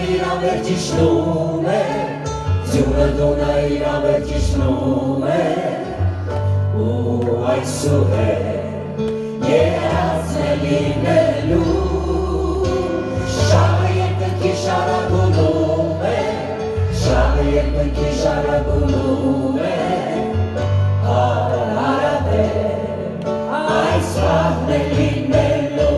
Ճիշտում է, ձյունը դունը իր ամերքի շնում է, ու այսուհ է երացն է լինելու, շաղը երկնքի շարագունում է, շաղը երկնքի շարագունում է, հարավ է, այս վաղն է լինելու։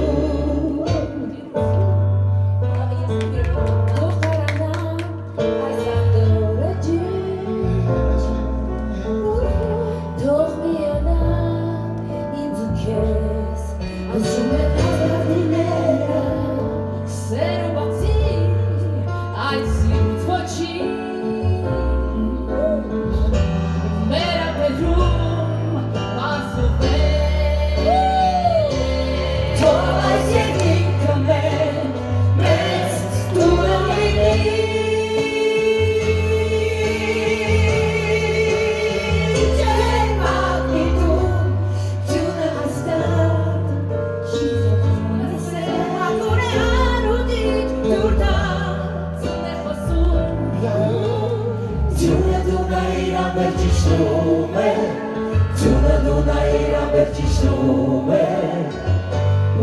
Ձյունը դունը իր ամերքի շնում է,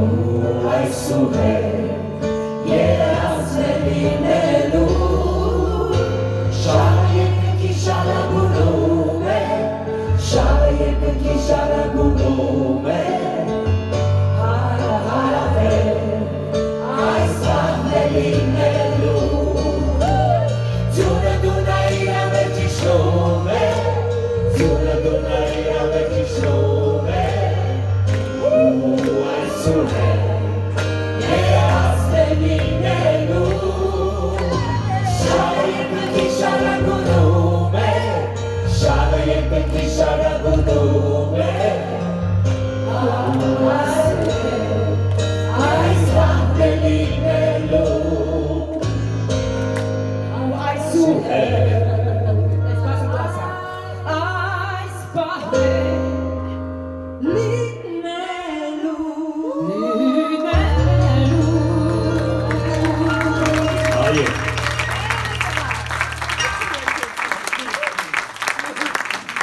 ու այսուհ է երացն է լինելու, շաղը երկնքի շարագունում է, շաղը երկնքի շարագունում է, հարավ է, այս վաղն է լինելու, ձյունը դունը իր ամերքի շնում է, ձյունը դունը իր ամերքի շնում է, ու այսուհ է երացն է լինելու, շաղը երկնքի շարագունում է, շաղը երկնքի շարագունում է, այս վաղն է լինելու, ու այսուհ է